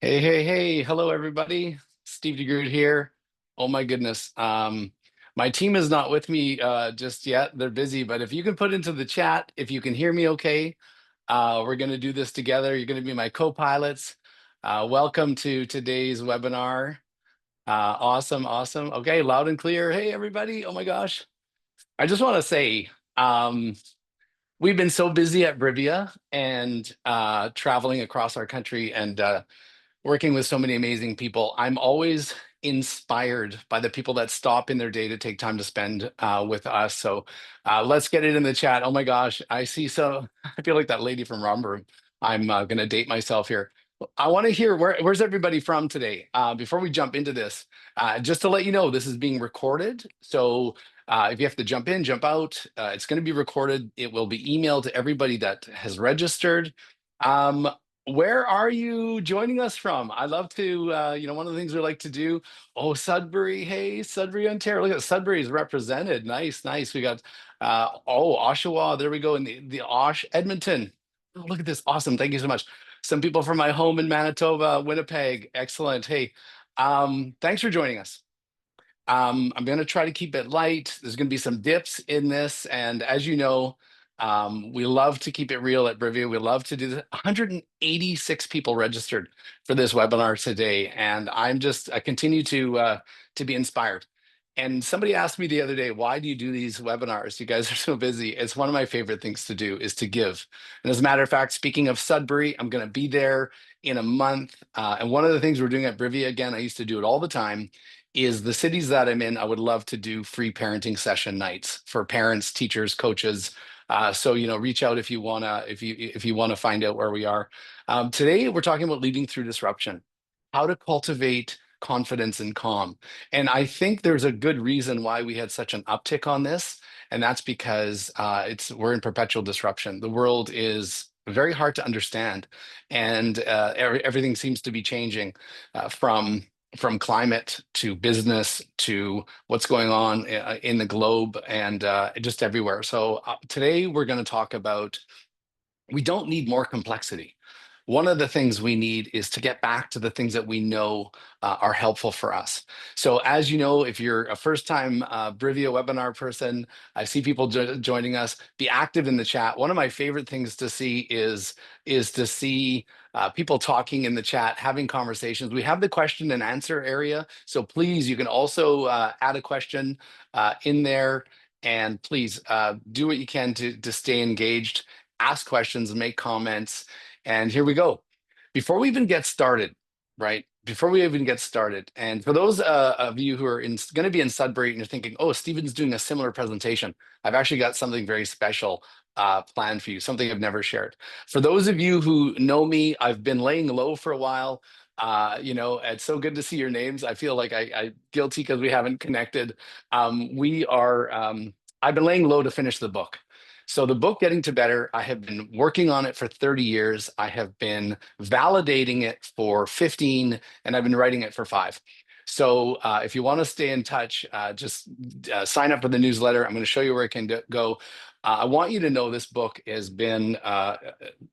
Hey, hey, hey. Hello, everybody. Steve Groot here. Oh my goodness. My team is not with me just yet. They're busy, but if you can put into the chat, if you can hear me okay, we're going to do this together. You're going to be my co-pilots. Welcome to today's webinar. Awesome, awesome. Okay, loud and clear. Hey, everybody. Oh my gosh. I just want to say, um, we've been so busy at Brivia and traveling across our country and working with so many amazing people. I'm always inspired by the people that stop in their day to take time to spend with us. So let's get it in the chat. Oh my gosh, I see. So I feel like that lady from Romber. I'm going to date myself here. I want to hear where's everybody from today? Before we jump into this, just to let you know, this is being recorded. So if you have to jump in, jump out, it's going to be recorded. It will be emailed to everybody that has registered. Um, where are you joining us from? I love to, one of the things we like to do. Oh, Sudbury. Hey, Sudbury, Ontario. Look at Sudbury is represented. Nice, nice. We got, Oshawa. There we go. In the Osh, Edmonton. Oh, look at this. Awesome. Thank you so much. Some people from my home in Manitoba, Winnipeg. Excellent. Hey, thanks for joining us. I'm going to try to keep it light. There's going to be some dips in this. And as you know, we love to keep it real at Brivia. We love to do this. 186 people registered for this webinar today. And I continue to be inspired. And somebody asked me the other day, why do you do these webinars? You guys are so busy. It's one of my favorite things to do is to give. And as a matter of fact, speaking of Sudbury, I'm going to be there in a month. And one of the things we're doing at Brivia, again, I used to do it all the time, is the cities that I'm in, I would love to do free parenting session nights for parents, teachers, coaches. So reach out if you wanna find out where we are. Today we're talking about leading through disruption, how to cultivate confidence and calm. And I think there's a good reason why we had such an uptick on this, and that's because we're in perpetual disruption. The world is very hard to understand, and everything seems to be changing from climate to business to what's going on in the globe and just everywhere. So today we're going to talk about we don't need more complexity. One of the things we need is to get back to the things that we know are helpful for us. So as you know, if you're a first-time Brivia webinar person, I see people joining us, be active in the chat. One of my favorite things to see is to see people talking in the chat, having conversations. We have the question and answer area. So please, you can also add a question in there. And please do what you can to stay engaged, ask questions, make comments. And here we go. Before we even get started, right? Before we even get started, and for those of you who are going to be in Sudbury and you're thinking, oh, Stephen's doing a similar presentation, I've actually got something very special planned for you, something I've never shared. For those of you who know me, I've been laying low for a while. It's so good to see your names. I feel like I guilty because we haven't connected. I've been laying low to finish the book. So the book, Getting to Better, I have been working on it for 30 years. I have been validating it for 15, and I've been writing it for 5. So if you want to stay in touch, just sign up for the newsletter. I'm going to show you where it can go. I want you to know this book has been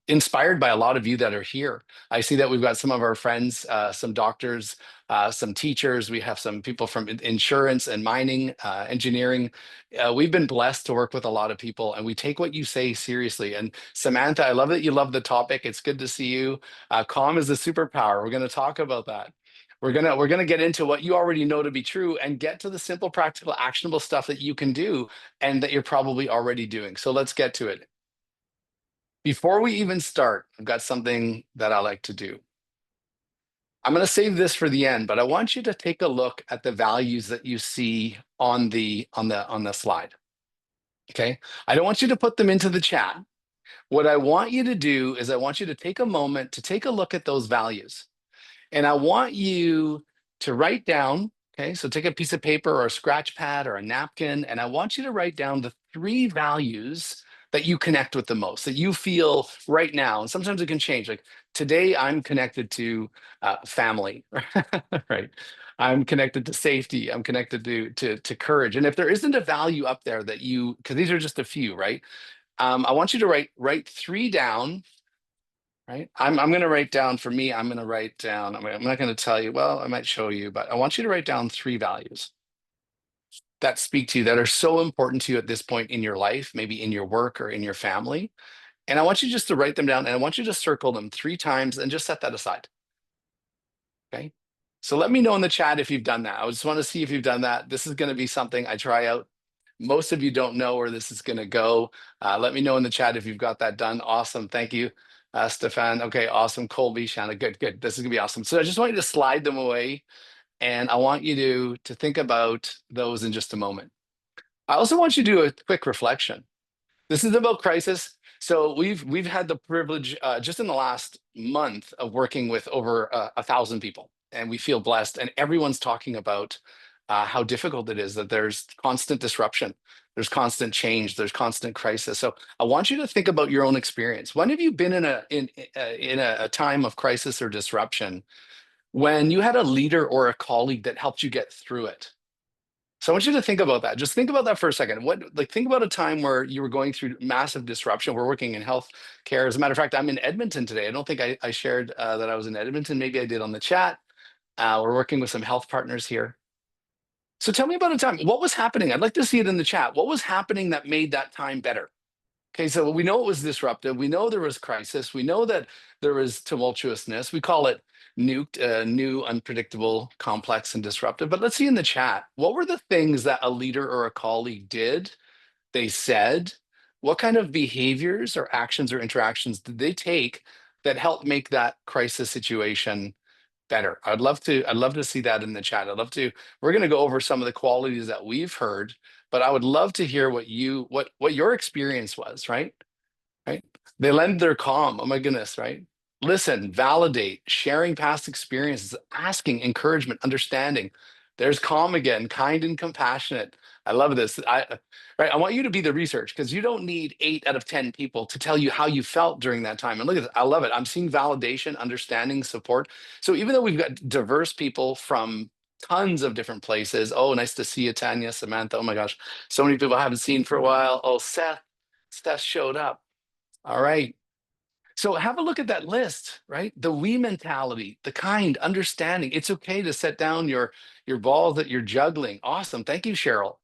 inspired by a lot of you that are here. I see that we've got some of our friends, some doctors, some teachers. We have some people from insurance and mining, engineering. We've been blessed to work with a lot of people, and we take what you say seriously. And Samantha, I love that you love the topic. It's good to see you. Calm is a superpower. We're going to talk about that. We're gonna get into what you already know to be true and get to the simple, practical, actionable stuff that you can do and that you're probably already doing. So let's get to it. Before we even start, I've got something that I like to do. I'm going to save this for the end, but I want you to take a look at the values that you see on the slide. Okay? I don't want you to put them into the chat. What I want you to do is I want you to take a moment to take a look at those values. And I want you to write down, okay? So take a piece of paper or a scratch pad or a napkin, and I want you to write down the 3 values that you connect with the most, that you feel right now. And sometimes it can change. Like today, I'm connected to family, right? I'm connected to safety. I'm connected to courage. And if there isn't a value up there that because these are just a few, right? I want you to write 3 down right? I'm going to write down for me, I'm going to write down, I'm not going to tell you, well, I might show you, but I want you to write down three values that speak to you that are so important to you at this point in your life, maybe in your work or in your family. And I want you just to write them down and I want you to circle them three times and just set that aside. Okay. So let me know in the chat if you've done that. I just want to see if you've done that. This is going to be something I try out. Most of you don't know where this is going to go. Let me know in the chat if you've got that done. Awesome. Thank you, Stefan. Okay, awesome. Colby, Shanna, good, good. This is going to be awesome. So I just want you to slide them away and I want you to think about those in just a moment. I also want you to do a quick reflection. This is about crisis. So we've had the privilege just in the last month of working with over 1,000 people, and we feel blessed. And everyone's talking about how difficult it is that there's constant disruption, there's constant change, there's constant crisis. So I want you to think about your own experience. When have you been in a time of crisis or disruption when you had a leader or a colleague that helped you get through it? So I want you to think about that. Just think about that for a second. Think about a time where you were going through massive disruption. We're working in health care. As a matter of fact, I'm in Edmonton today. I don't think I shared that I was in Edmonton. Maybe I did on the chat. We're working with some health partners here. So tell me about a time. What was happening? I'd like to see it in the chat. What was happening that made that time better? Okay, so we know it was disruptive. We know there was crisis. We know that there was tumultuousness. We call it nuked, new, unpredictable, complex, and disruptive. But let's see in the chat, what were the things that a leader or a colleague did, they said? What kind of behaviors or actions or interactions did they take that helped make that crisis situation better? I'd love to see that in the chat. We're going to go over some of the qualities that we've heard, but I would love to hear what your experience was, right? Right? They lend their calm. Oh my goodness, right? Listen, validate, sharing past experiences, asking, encouragement, understanding. There's calm again, kind and compassionate. I love this. Right. I want you to be the research because you don't need 8 out of 10 people to tell you how you felt during that time. And look at this. I love it. I'm seeing validation, understanding, support. So even though we've got diverse people from tons of different places. Oh, nice to see you, Tanya, Samantha. Oh my gosh. So many people I haven't seen for a while. Oh, Seth. Steph showed up. All right. So have a look at that list, right? The we mentality, the kind, understanding. It's okay to set down your balls that you're juggling. Awesome. Thank you, Cheryl.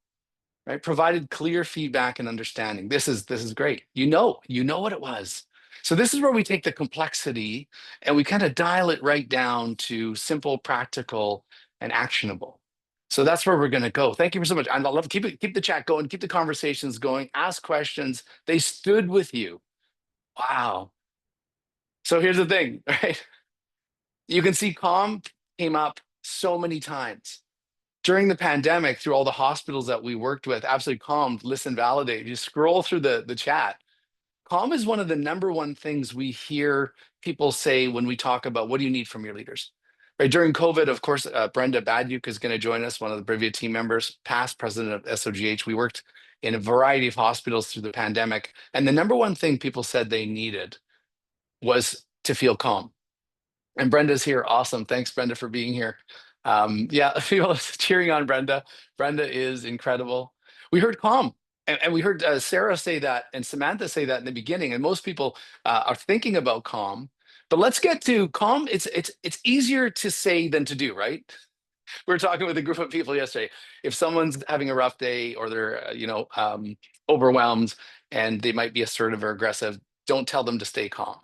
Right? Provided clear feedback and understanding. This is great. You know what it was. So this is where we take the complexity and we kind of dial it right down to simple, practical, and actionable. So that's where we're going to go. Thank you so much. I love keep the chat going, keep the conversations going, ask questions. They stood with you. Wow. So here's the thing, right? You can see calm came up so many times. During the pandemic, through all the hospitals that we worked with, absolutely calm, listen, validate. You scroll through the chat. Calm is one of the number one things we hear people say when we talk about what do you need from your leaders. Right during COVID, of course, Brenda Badyuk is going to join us, one of the Brivia team members, past president of SOGH. We worked in a variety of hospitals through the pandemic, and the number one thing people said they needed was to feel calm. And Brenda's here. Awesome. Thanks, Brenda, for being here. Yeah, people cheering on Brenda. Brenda is incredible. We heard calm, and we heard Sarah say that and Samantha say that in the beginning. And most people are thinking about calm. But let's get to calm. It's easier to say than to do, right? We were talking with a group of people yesterday. If someone's having a rough day or they're overwhelmed and they might be assertive or aggressive, don't tell them to stay calm.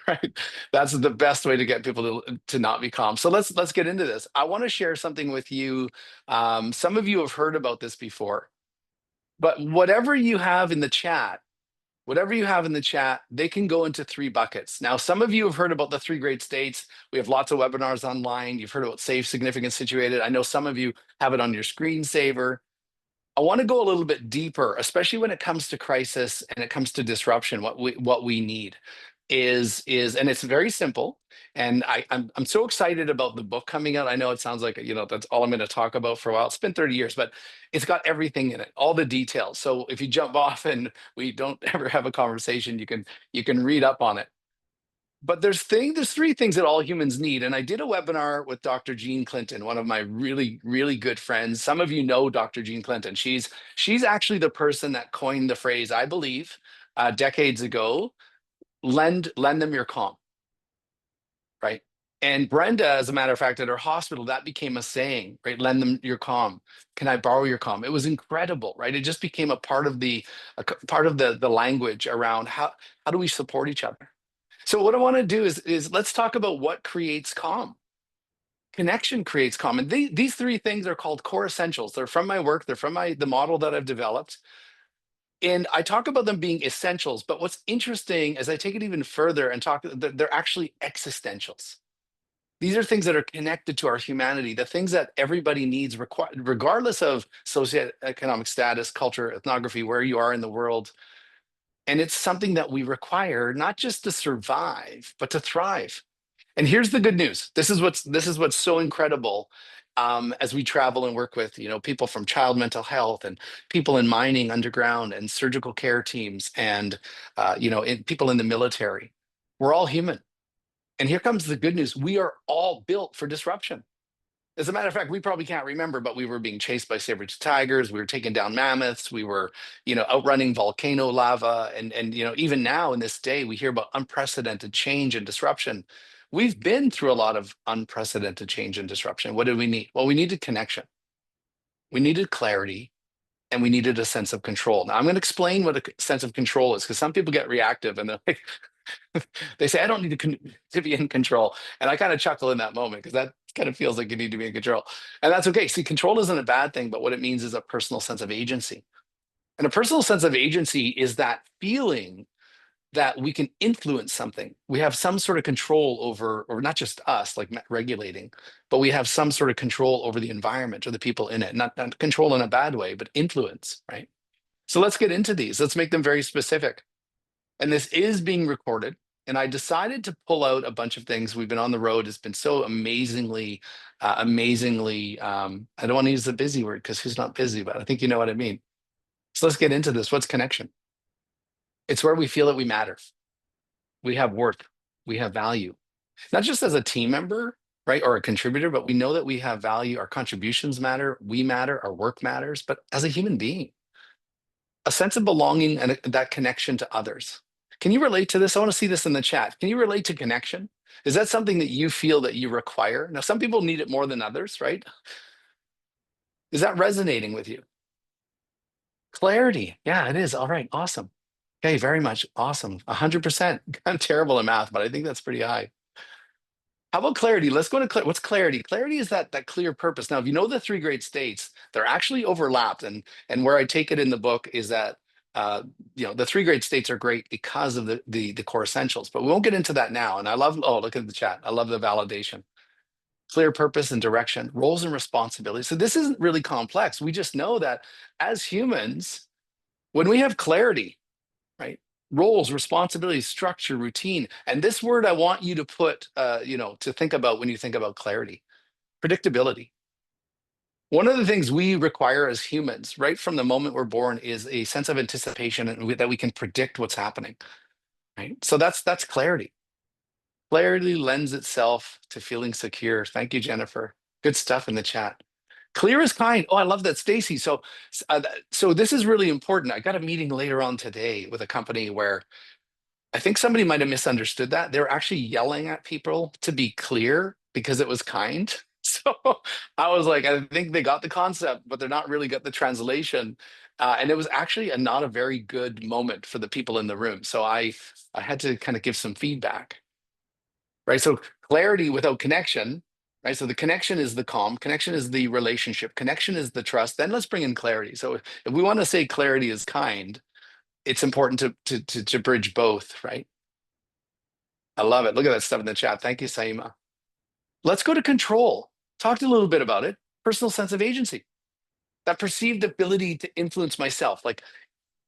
Right. That's the best way to get people to not be calm. So let's get into this. I want to share something with you. Some of you have heard about this before, but whatever you have in the chat, they can go into three buckets. Now, some of you have heard about the three great states. We have lots of webinars online. You've heard about safe, significant, situated. I know some of you have it on your screensaver. I want to go a little bit deeper, especially when it comes to crisis and it comes to disruption. What we need is and it's very simple. And I'm so excited about the book coming out. I know it sounds like that's all I'm going to talk about for a while. It's been 30 years, but it's got everything in it, all the details. So if you jump off and we don't ever have a conversation, you can read up on it. But there's three things that all humans need. And I did a webinar with Dr. Jean Clinton, one of my really, really good friends. Some of you know Dr. Jean Clinton. She's actually the person that coined the phrase, I believe, decades ago. lend them your calm, right? And Brenda, as a matter of fact, at her hospital, that became a saying, right? Lend them your calm. Can I borrow your calm? It was incredible, right? It just became a part of part of the language around how do we support each other. So what I want to do is let's talk about what creates calm. Connection creates calm, and these three things are called core essentials. They're from my work. They're from the model that I've developed. And I talk about them being essentials, but what's interesting as I take it even further and talk, they're actually existentials. These are things that are connected to our humanity, the things that everybody needs, regardless of socioeconomic status, culture, ethnography, where you are in the world. And it's something that we require not just to survive, but to thrive. And here's the good news. This is what's so incredible as we travel and work with people from child mental health and people in mining underground and surgical care teams and people in the military. We're all human. And here comes the good news. We are all built for disruption. As a matter of fact, we probably can't remember, but we were being chased by saber-tooth tigers. We were taking down mammoths. We were, outrunning volcano lava. And even now in this day, we hear about unprecedented change and disruption. We've been through a lot of unprecedented change and disruption. What did we need? Well, we needed connection. We needed clarity and we needed a sense of control. Now, I'm going to explain what a sense of control is because some people get reactive and they're like, they say, I don't need to be in control. And I kind of chuckle in that moment because that kind of feels like you need to be in control. And that's okay. See, control isn't a bad thing, but what it means is a personal sense of agency. And a personal sense of agency is that feeling that we can influence something. We have some sort of control over, or not just us, like regulating, but we have some sort of control over the environment or the people in it. Not control in a bad way, but influence, right? So let's get into these. Let's make them very specific. And this is being recorded. And I decided to pull out a bunch of things. We've been on the road. It's been so amazingly. I don't want to use the busy word because who's not busy, but I think you know what I mean. So let's get into this. What's connection? It's where we feel that we matter. We have worth. We have value, not just as a team member, right, or a contributor, but we know that we have value. Our contributions matter. We matter. Our work matters. But as a human being, a sense of belonging and that connection to others. Can you relate to this? I want to see this in the chat. Can you relate to connection? Is that something that you feel that you require? Now, some people need it more than others, right? Is that resonating with you? Clarity. Yeah, it is. All right. Awesome. Okay, very much. Awesome. 100%. I'm terrible at math, but I think that's pretty high. How about clarity? Let's go to what's clarity? Clarity is that clear purpose. Now, if you know the three great states, they're actually overlapped, and where I take it in the book is that the three great states are great because of the core essentials. But we won't get into that now. And I love look at the chat. I love the validation, clear purpose and direction, roles and responsibilities. So this isn't really complex. We just know that as humans, when we have clarity, right? Roles, responsibilities, structure, routine. And this word I want you to put, to think about when you think about clarity, predictability. One of the things we require as humans, right from the moment we're born, is a sense of anticipation and that we can predict what's happening, right? So that's clarity. Clarity lends itself to feeling secure. Thank you, Jennifer. Good stuff in the chat. Clear as kind. Oh, I love that, Stacy. So this is really important. I got a meeting later on today with a company where I think somebody might have misunderstood that. They were actually yelling at people to be clear because it was kind. So I was like, I think they got the concept, but they're not really got the translation. And it was actually not a very good moment for the people in the room. So I had to kind of give some feedback, right? So clarity without connection, right? So the connection is the calm, connection is the relationship, connection is the trust. Then let's bring in clarity. So if we want to say clarity is kind, it's important to bridge both, right? I love it. Look at that stuff in the chat. Thank you, Saima. Let's go to control. Talked a little bit about it. Personal sense of agency, that perceived ability to influence myself. Like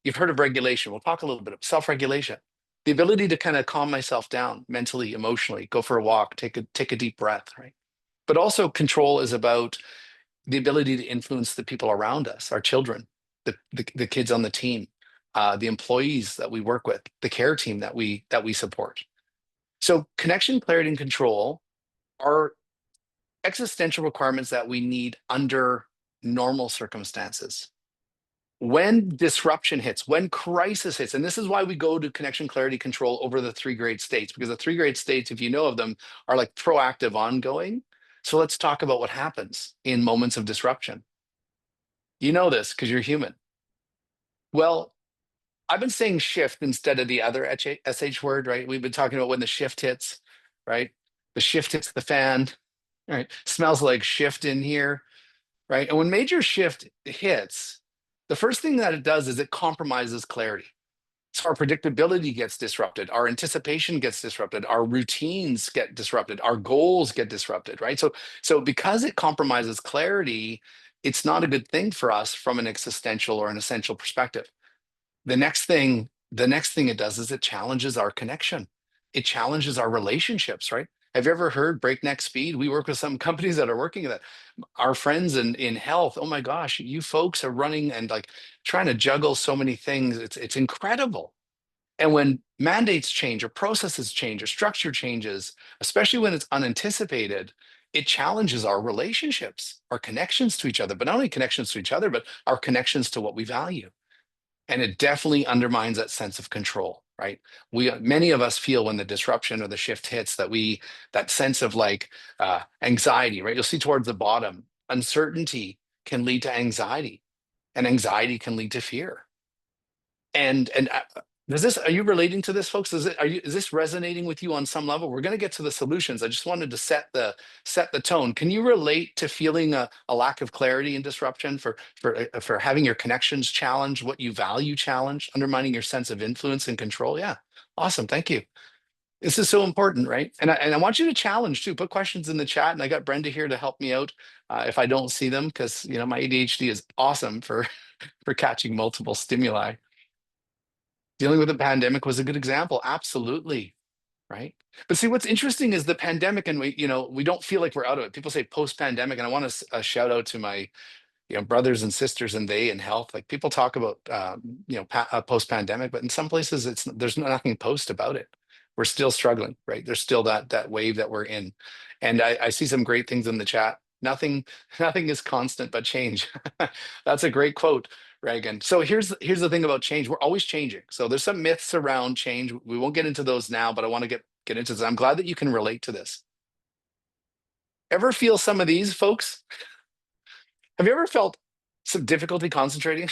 you've heard of regulation. We'll talk a little bit of self-regulation, the ability to kind of calm myself down mentally, emotionally, go for a walk, take a deep breath, right? But also control is about the ability to influence the people around us, our children, the kids on the team, the employees that we work with, the care team that we support. So connection, clarity, and control are existential requirements that we need under normal circumstances. When disruption hits, when crisis hits, and this is why we go to connection, clarity, control over the three great states, because the three great states, if you know of them, are like proactive, ongoing. So let's talk about what happens in moments of disruption. You know this because you're human. Well, I've been saying shift instead of the other SH word, right? We've been talking about when the shift hits, right? The shift hits the fan, right? Smells like shift in here, right? And when major shift hits, the first thing that it does is it compromises clarity. So our predictability gets disrupted, our anticipation gets disrupted, our routines get disrupted, our goals get disrupted, right? So because it compromises clarity, it's not a good thing for us from an existential or an essential perspective. The next thing it does is it challenges our connection. It challenges our relationships, right? Have you ever heard breakneck speed? We work with some companies that are working that. Our friends in health, oh my gosh, you folks are running and like trying to juggle so many things. It's incredible. And when mandates change or processes change or structure changes, especially when it's unanticipated, it challenges our relationships, our connections to each other, but not only connections to each other, but our connections to what we value. And it definitely undermines that sense of control, right? Many of us feel when the disruption or the shift hits that sense of like anxiety, right? You'll see towards the bottom, uncertainty can lead to anxiety, and anxiety can lead to fear. And does this, are you relating to this, folks? Is this resonating with you on some level? We're going to get to the solutions. I just wanted to set the tone. Can you relate to feeling a lack of clarity and disruption, for having your connections challenged, what you value challenged, undermining your sense of influence and control? Yeah, awesome. Thank you. This is so important, right? And I want you to challenge too. Put questions in the chat, and I got Brenda here to help me out if I don't see them, because my ADHD is awesome for for catching multiple stimuli. Dealing with the pandemic was a good example. Absolutely. Right. But see, what's interesting is the pandemic, and we don't feel like we're out of it. People say post-pandemic, and I want to shout out to my brothers and sisters and they in health. Like people talk about post-pandemic, but in some places there's nothing post about it. We're still struggling, right? There's still that wave that we're in. And I see some great things in the chat. Nothing nothing is constant but change. That's a great quote, Reagan. So here's the thing about change. We're always changing. So there's some myths around change. We won't get into those now, but I want to get into this. I'm glad that you can relate to this. Ever feel some of these, folks? Have you ever felt some difficulty concentrating?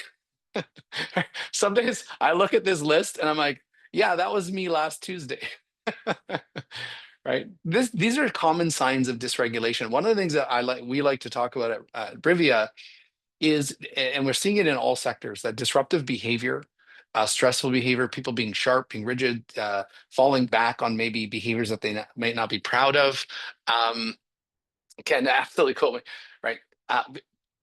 Some days I look at this list and I'm like, yeah, that was me last Tuesday. Right? These are common signs of dysregulation. One of the things that we like to talk about at Brivia is, and we're seeing it in all sectors, that disruptive behavior, stressful behavior, people being sharp, being rigid, falling back on maybe behaviors that they may not be proud of. Um, can absolutely quote me, right? Uh,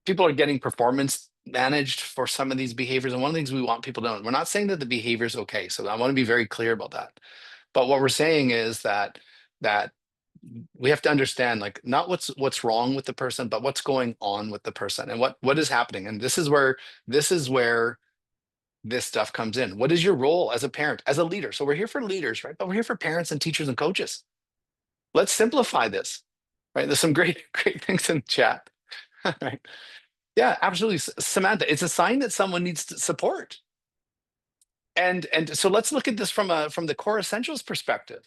People are getting performance managed for some of these behaviors. And one of the things we want people to know, we're not saying that the behavior is okay. So I want to be very clear about that. But what we're saying is that we have to understand, like, not what's wrong with the person, but what's going on with the person and what is happening. And this is where this stuff comes in. What is your role as a parent, as a leader? So we're here for leaders, right? But we're here for parents and teachers and coaches. Let's simplify this, right? There's some great great things in the chat. Right. Yeah, absolutely. Samantha, it's a sign that someone needs to support. And so let's look at this from the core essentials perspective.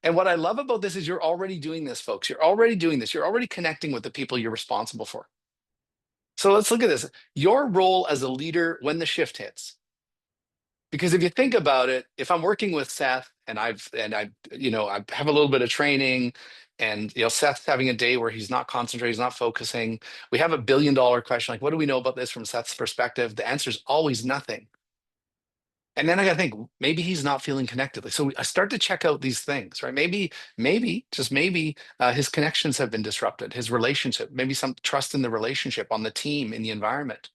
And what I love about this is you're already doing this, folks. You're already doing this. You're already connecting with the people you're responsible for. So let's look at this. Your role as a leader when the shift hits. Because if you think about it, if I'm working with Seth and I have a little bit of training, and Seth's having a day where he's not concentrating, he's not focusing. We have $1 billion question, like, what do we know about this from Seth's perspective? The answer is always nothing. And then I got to think, maybe he's not feeling connected. So I start to check out these things, right? Maybe, just maybe, his connections have been disrupted, his relationship, maybe some trust in the relationship, on the team, in the environment.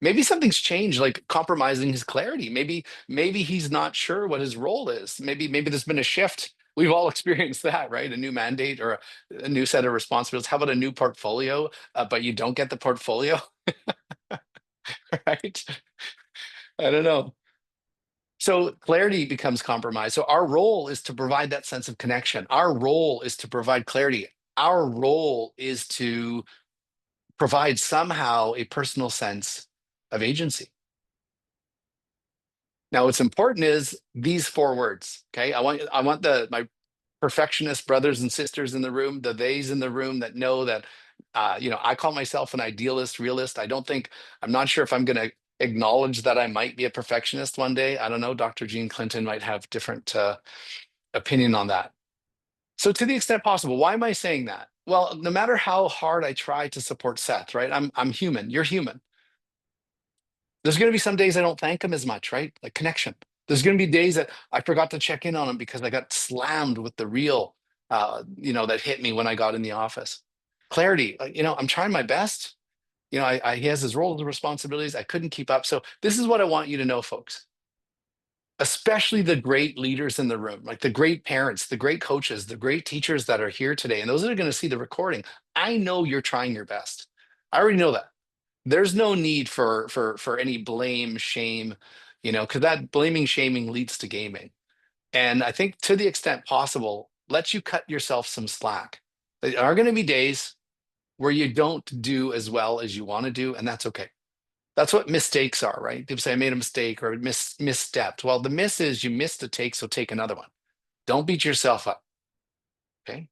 Maybe something's changed, like compromising his clarity. Maybe he's not sure what his role is. Maybe there's been a shift. We've all experienced that, right? A new mandate or a new set of responsibilities. How about a new portfolio, but you don't get the portfolio, right? I don't know. So clarity becomes compromised. So our role is to provide that sense of connection. Our role is to provide clarity. Our role is to provide somehow a personal sense of agency. Now, what's important is these four words. Okay. I want my perfectionist brothers and sisters in the room, the theys in the room that know that, I call myself an idealist, realist. I'm not sure if I'm going to acknowledge that I might be a perfectionist one day. I don't know. Dr. Jean Clinton might have different opinion on that. So to the extent possible, why am I saying that? Well, no matter how hard I try to support Seth, right? I'm human. You're human. There's going to be some days I don't thank him as much, right? Like connection. There's going to be days that I forgot to check in on him because I got slammed with the real, that hit me when I got in the office. Clarity, I'm trying my best. He has his roles and responsibilities. I couldn't keep up. So this is what I want you to know, folks, especially the great leaders in the room, like the great parents, the great coaches, the great teachers that are here today, and those that are going to see the recording. I know you're trying your best. I already know that. There's no need for any blame, shame, because that blaming, shaming leads to gaming. And I think to the extent possible, let you cut yourself some slack. There are going to be days where you don't do as well as you want to do, and that's okay. That's what mistakes are, right? People say I made a mistake or misstepped. Well, the miss is you missed a take, so take another one. Don't beat yourself up. Okay.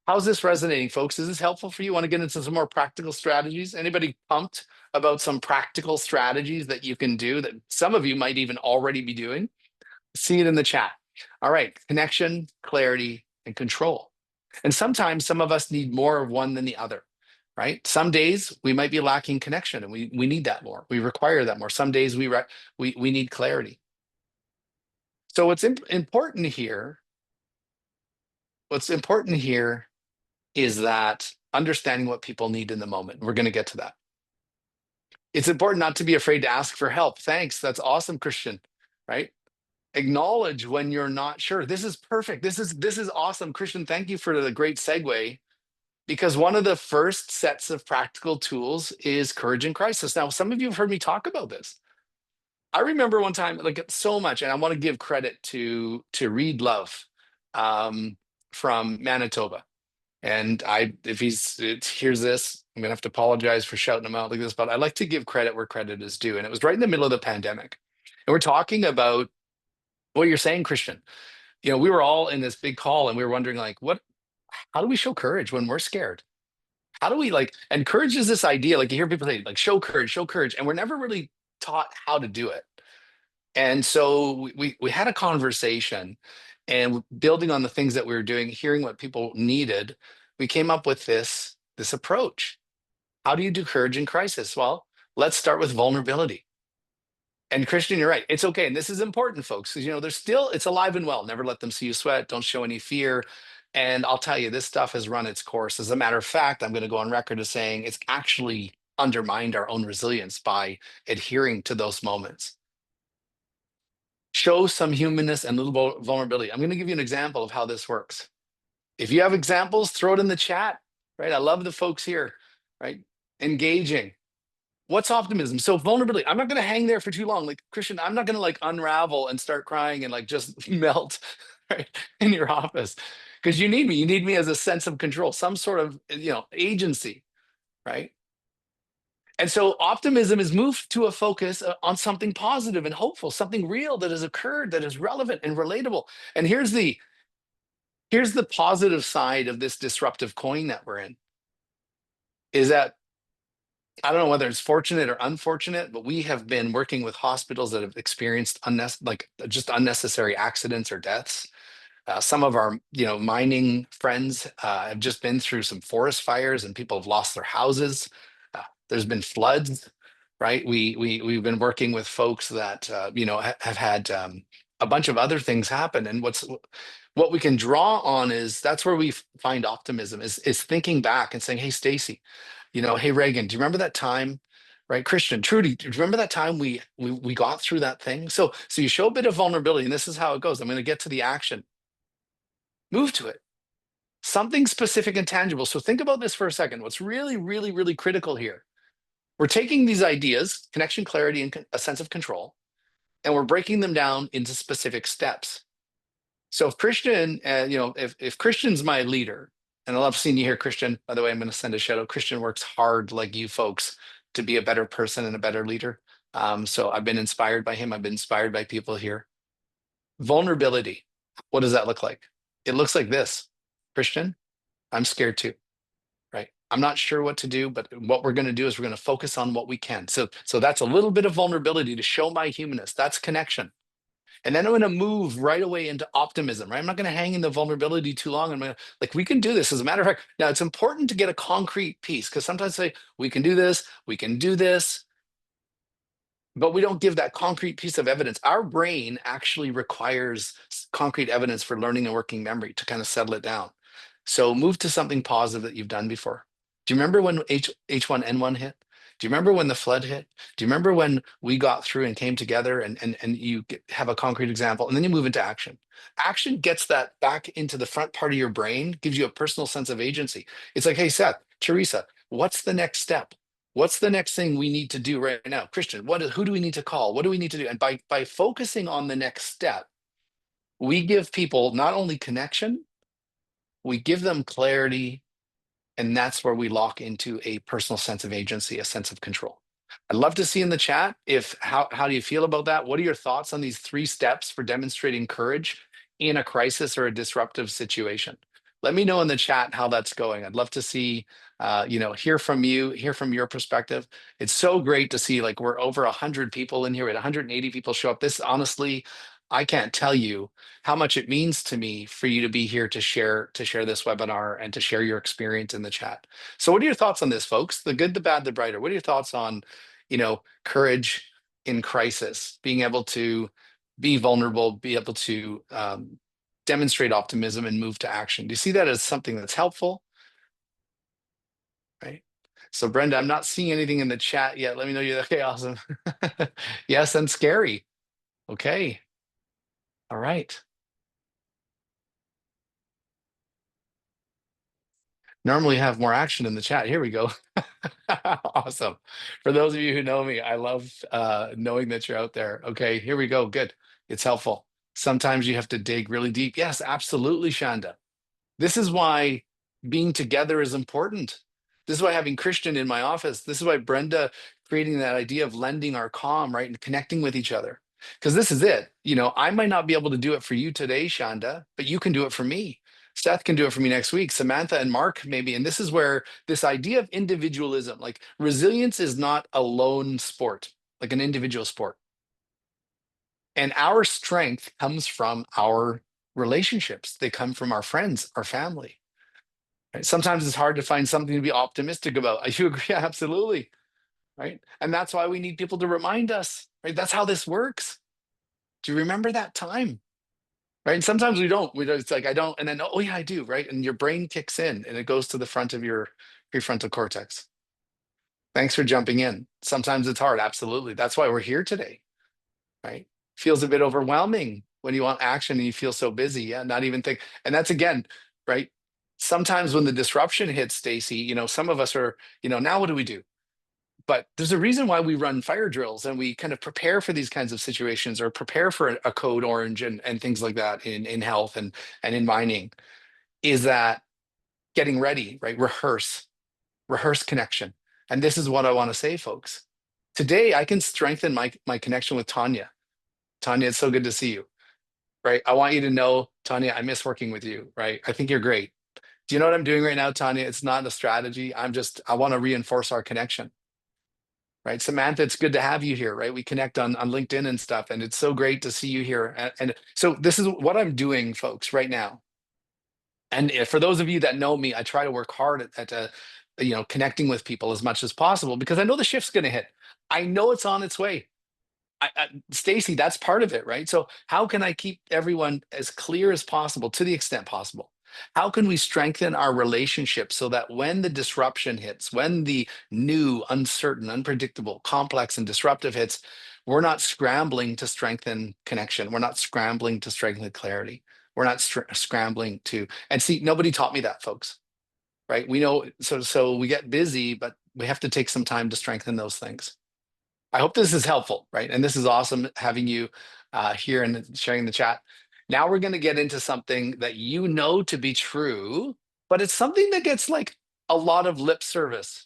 How's this resonating, folks? Is this helpful for you? Want to get into some more practical strategies? Anybody pumped about some practical strategies that you can do that some of you might even already be doing? See it in the chat. All right. Connection, clarity, and control. And sometimes some of us need more of one than the other, right? Some days we might be lacking connection and we need that more. We require that more. Some days we need clarity. So what's important here is that understanding what people need in the moment. We're going to get to that. It's important not to be afraid to ask for help. Thanks. That's awesome, Christian, right? Acknowledge when you're not sure. This is perfect. This is awesome, Christian. Thank you for the great segue, because one of the first sets of practical tools is courage in crisis. Now, some of you have heard me talk about this. I remember one time, like so much, and I want to give credit to Reed Love from Manitoba. And if hears this, I'm gonna have to apologize for shouting him out like this, but I like to give credit where credit is due. And it was right in the middle of the pandemic. And we're talking about what you're saying, Christian. We were all in this big call and we were wondering, like, how do we show courage when we're scared? How do we and courage is this idea, like you hear people say, like, show courage. And we're never really taught how to do it. And so we had a conversation, and building on the things that we were doing, hearing what people needed, we came up with this approach. How do you do courage in crisis? Well, let's start with vulnerability. And Christian, you're right. It's okay. And this is important, folks, because it's alive and well. Never let them see you sweat. Don't show any fear. And I'll tell you, this stuff has run its course. As a matter of fact, I'm going to go on record as saying it's actually undermined our own resilience by adhering to those moments. Show some humanness and little vulnerability. I'm going to give you an example of how this works. If you have examples, throw it in the chat, right? I love the folks here, right? Engaging. What's optimism? So vulnerability. I'm not going to hang there for too long. Like Christian, I'm not going to unravel and start crying and just melt right in your office, because you need me. You need me as a sense of control, some sort of agency, right? And so optimism is moved to a focus on something positive and hopeful, something real that has occurred, that is relevant and relatable. And here's the positive side of this disruptive coin that we're in, is that I don't know whether it's fortunate or unfortunate, but we have been working with hospitals that have experienced just unnecessary accidents or deaths. Some of our, mining friends have just been through some forest fires, and people have lost their houses. There's been floods, right? We've been working with folks that have had a bunch of other things happen, and what we can draw on is that's where we find optimism is thinking back and saying, hey, Stacy, hey, Reagan, do you remember that time? Right, Christian, Trudy, do you remember that time we got through that thing? So you show a bit of vulnerability, and this is how it goes. I'm going to get to the action. Move to it. Something specific and tangible. So think about this for a second. What's really, really, really critical here. We're taking these ideas, connection, clarity, and a sense of control, and we're breaking them down into specific steps. So if Christian, if Christian's my leader, and I love seeing you here, Christian. By the way, I'm going to send a shout out. Christian works hard, like you folks, to be a better person and a better leader. So I've been inspired by him. I've been inspired by people here. Vulnerability. What does that look like? It looks like this. Christian, I'm scared too, right? I'm not sure what to do, but what we're going to do is we're going to focus on what we can. So that's a little bit of vulnerability to show my humanness. That's connection. And then I'm going to move right away into optimism, right? I'm not going to hang in the vulnerability too long. I'm going to, like, we can do this. As a matter of fact, now it's important to get a concrete piece because sometimes say, we can do this, we can do this, but we don't give that concrete piece of evidence. Our brain actually requires concrete evidence for learning and working memory to kind of settle it down. So move to something positive that you've done before. Do you remember when H1N1 hit? Do you remember when the flood hit? Do you remember when we got through and came together and have a concrete example and then you move into action? Action gets that back into the front part of your brain, gives you a personal sense of agency. It's like, hey, Seth, Teresa, what's the next step? What's the next thing we need to do right now? Christian, who do we need to call? What do we need to do? And by focusing on the next step, we give people not only connection, we give them clarity, and that's where we lock into a personal sense of agency, a sense of control. I'd love to see in the chat if how do you feel about that? What are your thoughts on these 3 steps for demonstrating courage in a crisis or a disruptive situation? Let me know in the chat how that's going. I'd love to see, hear from you, hear from your perspective. It's so great to see, like, we're over 100 people in here. We had 180 people show up. This, honestly, I can't tell you how much it means to me for you to be here to share this webinar and to share your experience in the chat. So what are your thoughts on this, folks? The good, the bad, the brighter. What are your thoughts on, courage in crisis, being able to be vulnerable, be able to demonstrate optimism and move to action? Do you see that as something that's helpful? Right. So Brenda, I'm not seeing anything in the chat yet. Let me know you're okay. Awesome. Yes, and scary. Okay. All right. Normally have more action in the chat. Here we go. Awesome. For those of you who know me, I love knowing that you're out there. Okay, here we go. Good. It's helpful. Sometimes you have to dig really deep. Yes, absolutely, Shanda. This is why being together is important. This is why having Christian in my office, this is why Brenda creating that idea of lending our calm, right? And connecting with each other. Because this is it. I might not be able to do it for you today, Shanda, but you can do it for me. Seth can do it for me next week. Samantha and Mark, maybe. And this is where this idea of individualism, like resilience is not a lone sport, like an individual sport. And our strength comes from our relationships. They come from our friends, our family. Right? Sometimes it's hard to find something to be optimistic about. I do agree, absolutely. Right. And that's why we need people to remind us, right? That's how this works. Do you remember that time? Right. And sometimes we don't. It's like I don't, and then oh yeah, I do, right? And your brain kicks in and it goes to the front of your prefrontal cortex. Thanks for jumping in. Sometimes it's hard, absolutely. That's why we're here today, right? Feels a bit overwhelming when you want action and you feel so busy. Yeah, not even think. And that's again, right? Sometimes when the disruption hits, Stacy, some of us are, now what do we do? But there's a reason why we run fire drills and we kind of prepare for these kinds of situations or prepare for a code orange and things like that in health and in mining, is that getting ready, right? Rehearse connection. And this is what I want to say, folks. Today, I can strengthen my connection with Tanya. Tanya, it's so good to see you, right? I want you to know, Tanya, I miss working with you, right? I think you're great. Do you know what I'm doing right now, Tanya? It's not a strategy. I want to reinforce our connection, right? Samantha, it's good to have you here, right? We connect on LinkedIn and stuff, and it's so great to see you here. And so this is what I'm doing, folks, right now. And for those of you that know me, I try to work hard at connecting with people as much as possible because I know the shift's going to hit. I know it's on its way. Stacy, that's part of it, right? So how can I keep everyone as clear as possible to the extent possible? How can we strengthen our relationship so that when the disruption hits, when the new, uncertain, unpredictable, complex, and disruptive hits, we're not scrambling to strengthen connection. We're not scrambling to strengthen clarity. We're not scrambling to, and see, nobody taught me that, folks, right? We know, so we get busy, but we have to take some time to strengthen those things. I hope this is helpful, right? And this is awesome having you here and sharing the chat. Now we're going to get into something that you know to be true, but it's something that gets like a lot of lip service,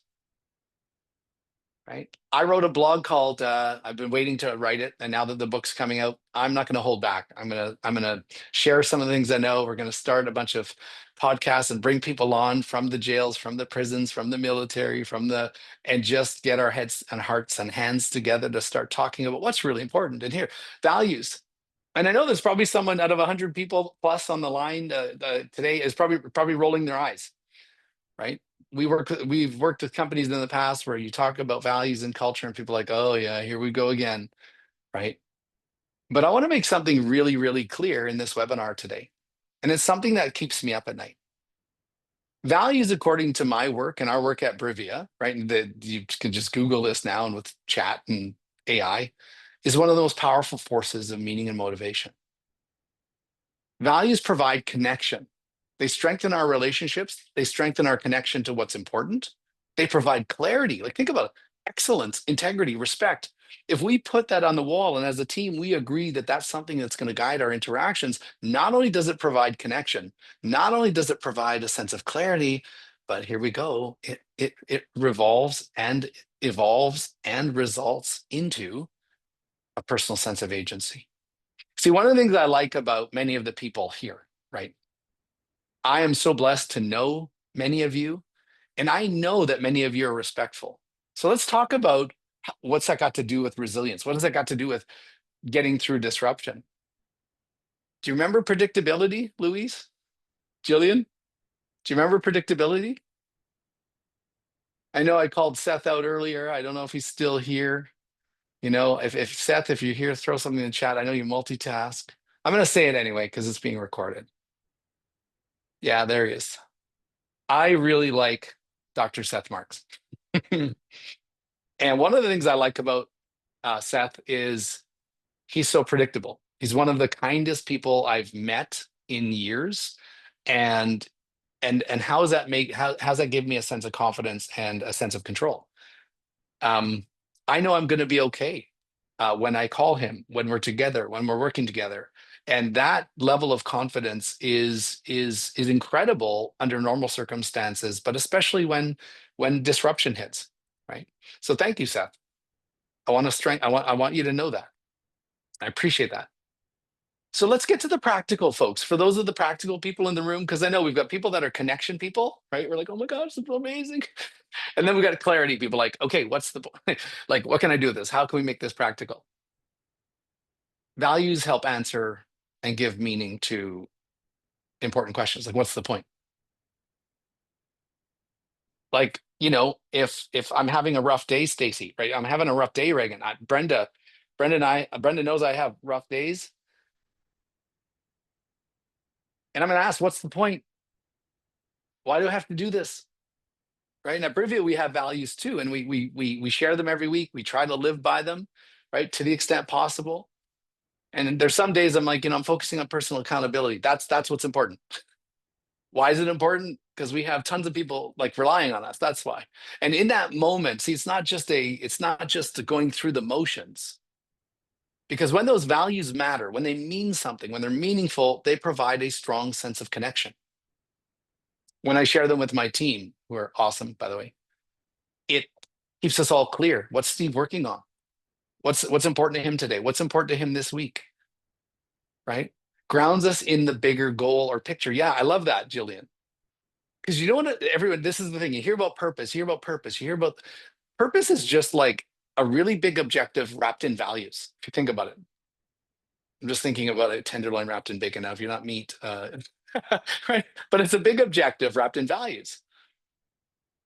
right? I wrote a blog called I've been waiting to write it, and now that the book's coming out, I'm not going to hold back. I'm going to share some of the things I know. We're going to start a bunch of podcasts and bring people on from the jails, from the prisons, from the military, and just get our heads and hearts and hands together to start talking about what's really important. And here, values. And I know there's probably someone out of 100 people plus on the line today is probably rolling their eyes, right? We've worked with companies in the past where you talk about values and culture, and people are like, oh yeah, here we go again, right? But I want to make something really, really clear in this webinar today, and it's something that keeps me up at night. Values, according to my work and our work at Brivia, right? And you can just Google this now, and with chat and AI, is one of the most powerful forces of meaning and motivation. Values provide connection. They strengthen our relationships. They strengthen our connection to what's important. They provide clarity. Like, think about it: excellence, integrity, respect. If we put that on the wall and as a team, we agree that that's something that's going to guide our interactions, not only does it provide connection, not only does it provide a sense of clarity, but here we go, it revolves and evolves and results into a personal sense of agency. See, one of the things I like about many of the people here, right? I am so blessed to know many of you, and I know that many of you are respectful. So let's talk about what's that got to do with resilience? What has that got to do with getting through disruption? Do you remember predictability, Louise? Jillian? Do you remember predictability? I know I called Seth out earlier. I don't know if he's still here. You know, if Seth, if you're here, throw something in the chat. I know you multitask. I'm going to say it anyway because it's being recorded. Yeah, there he is. I really like Dr. Seth Marks. And one of the things I like about Seth is he's so predictable. He's one of the kindest people I've met in years. And how does that how's that give me a sense of confidence and a sense of control? Um, I know I'm going to be okay when I call him, when we're together, when we're working together. And that level of confidence is incredible under normal circumstances, but especially when disruption hits, right? So thank you, Seth. I want you to know that. I appreciate that. So let's get to the practical, folks. For those of the practical people in the room, because I know we've got people that are connection people, right? We're like, oh my gosh, this is amazing. And then we got clarity people like, okay, what's the point? Like, what can I do with this? How can we make this practical? Values help answer and give meaning to important questions. Like, what's the point? Like, if I'm having a rough day, Stacy, right? I'm having a rough day, Reagan. Brenda knows I have rough days. And I'm going to ask, what's the point? Why do I have to do this? Right. And at Brivia, we have values too, and we share them every week. We try to live by them, right, to the extent possible. And there's some days I'm like, I'm focusing on personal accountability. That's what's important. Why is it important? Because we have tons of people like relying on us. That's why. And in that moment, see, it's not just going through the motions. Because when those values matter, when they mean something, when they're meaningful, they provide a strong sense of connection. When I share them with my team, who are awesome, by the way, it keeps us all clear. What's Steve working on? What's important to him today? What's important to him this week? Right? Grounds us in the bigger goal or picture. Yeah, I love that, Jillian. Because you know what, everyone, this is the thing. You hear about purpose, you hear about purpose, you hear about purpose is just like a really big objective wrapped in values. If you think about it, I'm just thinking about a tenderloin wrapped in bacon. Now, if you're not meat, right? But it's a big objective wrapped in values.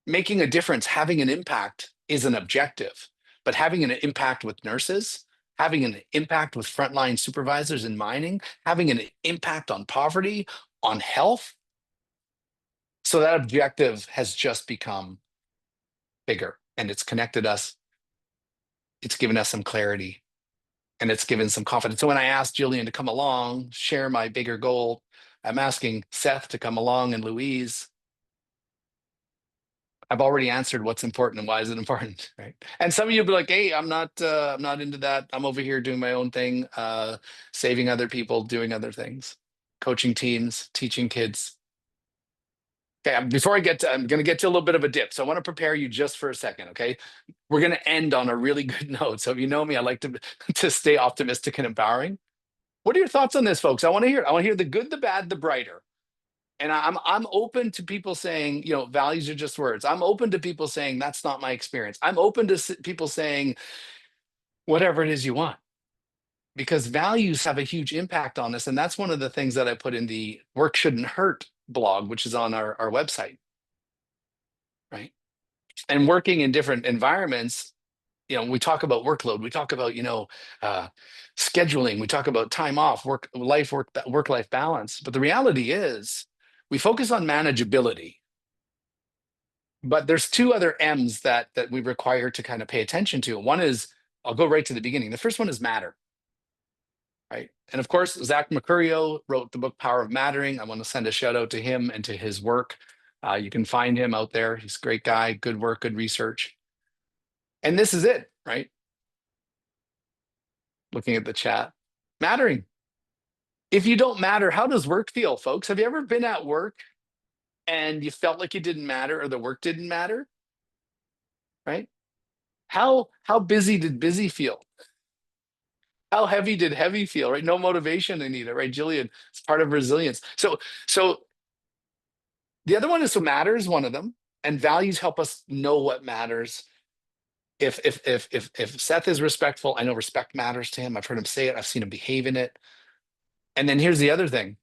Making a difference, having an impact is an objective, but having an impact with nurses, having an impact with frontline supervisors in mining, having an impact on poverty, on health. So that objective has just become bigger, and it's connected us. It's given us some clarity, and it's given some confidence. So when I asked Jillian to come along, share my bigger goal, I'm asking Seth to come along and Louise. I've already answered what's important and why is it important, right? And some of you will be like, "Hey, I'm not into that. I'm over here doing my own thing, saving other people, doing other things, coaching teams, teaching kids." Okay, before I'm going to get to a little bit of a dip. So I want to prepare you just for a second. Okay, we're going to end on a really good note. So if you know me, I like to to stay optimistic and empowering. What are your thoughts on this, folks? I want to hear it. I want to hear the good, the bad, the brighter. And I'm open to people saying, values are just words. I'm open to people saying that's not my experience. I'm open to people saying whatever it is you want, because values have a huge impact on us. And that's one of the things that I put in the Work Shouldn't Hurt blog, which is on our website, right? And working in different environments, we talk about workload, we talk about, uh, scheduling, we talk about time off, work life balance. But the reality is we focus on manageability. But there's two other M's that we require to kind of pay attention to. One is, I'll go right to the beginning. The first one is matter, right? And of course, Zach Mercurio wrote the book Power of Mattering. I want to send a shout out to him and to his work. You can find him out there. He's a great guy, good work, good research. And this is it, right? Looking at the chat, mattering. If you don't matter, how does work feel, folks? Have you ever been at work and you felt like you didn't matter or the work didn't matter, right? How busy did busy feel? How heavy did heavy feel, right? No motivation, Anita, right? Jillian, it's part of resilience. So the other one is, so matter is one of them, and values help us know what matters. If Seth is respectful, I know respect matters to him. I've heard him say it. I've seen him behave in it. And then here's the other thing,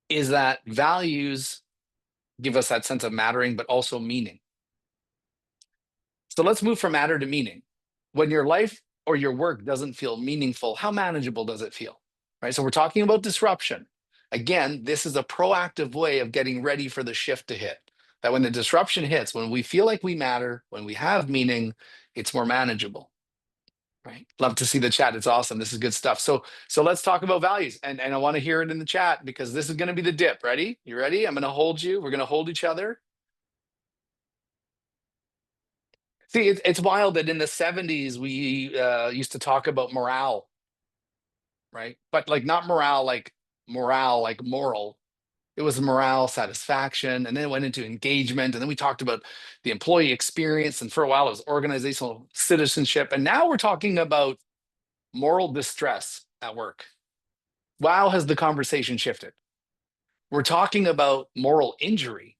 is that values give us that sense of mattering, but also meaning. So let's move from matter to meaning. When your life or your work doesn't feel meaningful, how manageable does it feel? Right. So we're talking about disruption. Again, this is a proactive way of getting ready for the shift to hit. That when the disruption hits, when we feel like we matter, when we have meaning, it's more manageable. Right. Love to see the chat. It's awesome. This is good stuff. So let's talk about values. And I want to hear it in the chat, because this is going to be the dip. Ready? You ready? I'm going to hold you. We're going to hold each other. See, it's wild that in the 70s we used to talk about morale, right? But like not morale, like morale, like moral. It was morale, satisfaction, and then it went into engagement, and then we talked about the employee experience, and for a while it was organizational citizenship, and now we're talking about moral distress at work. Wow, has the conversation shifted? We're talking about moral injury.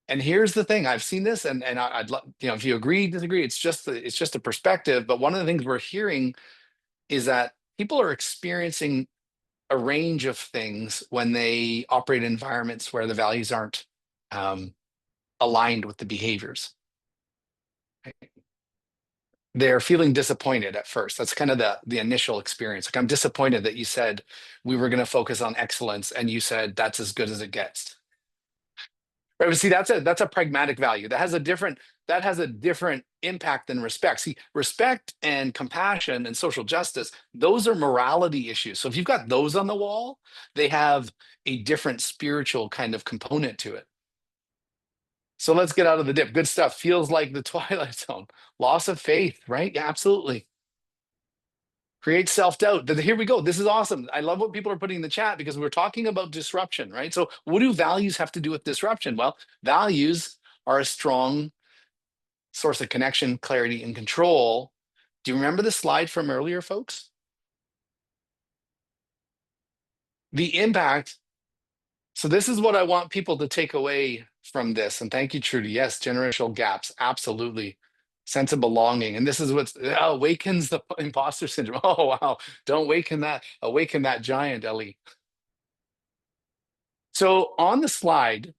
And here's the thing, I've seen this, and I'd love, if you agree, disagree, it's just a perspective. But one of the things we're hearing is that people are experiencing a range of things when they operate in environments where the values aren't um, aligned with the behaviors. They're feeling disappointed at first. That's kind of the initial experience. Like, I'm disappointed that you said we were going to focus on excellence, and you said that's as good as it gets. Right, but see, that's a pragmatic value that has a different impact than respect. See, respect and compassion and social justice, those are morality issues. So if you've got those on the wall, they have a different spiritual kind of component to it. So let's get out of the dip. Good stuff. Feels like the Twilight Zone. Loss of faith, right? Yeah, absolutely. Create self-doubt. Here we go. This is awesome. I love what people are putting in the chat, because we're talking about disruption, right? So what do values have to do with disruption? Well, values are a strong source of connection, clarity, and control. Do you remember the slide from earlier, folks? The impact. So this is what I want people to take away from this. And thank you, Trudy. Yes, generational gaps. Absolutely. Sense of belonging. And this is what awakens the imposter syndrome. Oh, wow. Don't awaken that giant, Ellie. So on the slide,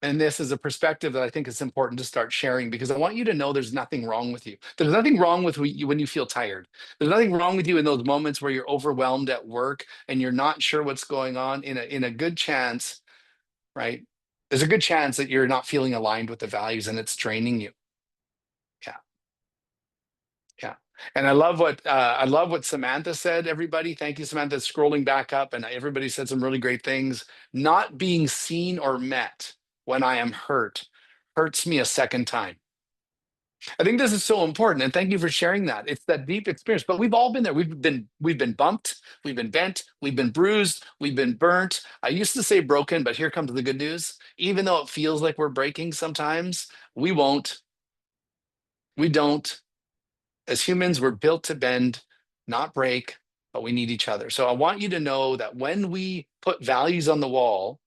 and this is a perspective that I think is important to start sharing, because I want you to know there's nothing wrong with you. There's nothing wrong with you when you feel tired. There's nothing wrong with you in those moments where you're overwhelmed at work and you're not sure what's going on. In a good chance, right? There's a good chance that you're not feeling aligned with the values and it's draining you. Yeah. Yeah. And I love what Samantha said, everybody. Thank you, Samantha. Scrolling back up, and everybody said some really great things. Not being seen or met when I am hurt hurts me a second time. I think this is so important, and thank you for sharing that. It's that deep experience, but we've all been there. We've been bumped, we've been bent, we've been bruised, we've been burnt. I used to say broken, but here comes the good news. Even though it feels like we're breaking sometimes, we won't. We don't. As humans, we're built to bend, not break, but we need each other. So I want you to know that when we put values on the wall,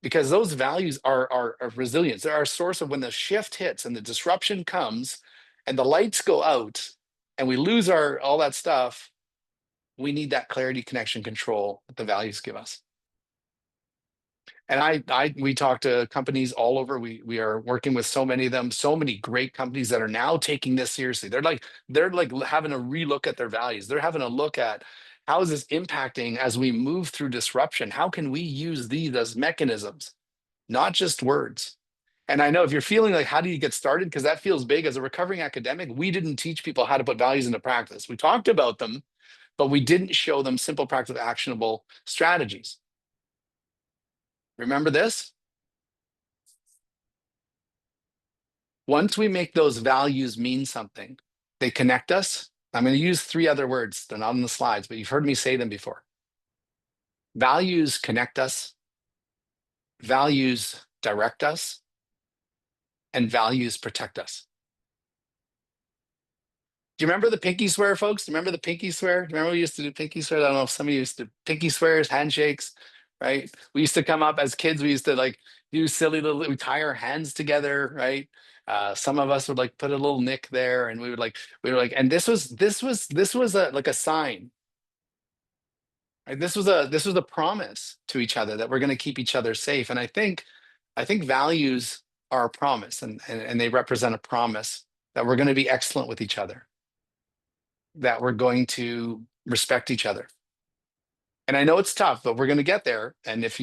because those values are resilience. They're our source of when the shift hits and the disruption comes and the lights go out and we lose our all that stuff. We need that clarity, connection, control that the values give us. And we talk to companies all over. We are working with so many of them, so many great companies that are now taking this seriously. They're like having a relook at their values. They're having a look at how is this impacting as we move through disruption? How can we use these as mechanisms, not just words? And I know if you're feeling like, how do you get started? Because that feels big. As a recovering academic, we didn't teach people how to put values into practice. We talked about them, but we didn't show them simple, practical, actionable strategies. Remember this? Once we make those values mean something, they connect us. I'm going to use three other words. They're not on the slides, but you've heard me say them before. Values connect us, values direct us, and values protect us. Do you remember the pinky swear, folks? Do you remember the pinky swear? Do you remember we used to do pinky swear? I don't know if some of you used to pinky swears, handshakes, right? We used to come up as kids. We used to like do silly little. We tie our hands together, right? Some of us would like put a little nick there, and we were like, and this was a like a sign. Right? This was a promise to each other that we're going to keep each other safe. And I think values are a promise, and they represent a promise that we're going to be excellent with each other, that we're going to respect each other. And I know it's tough, but we're going to get there. And if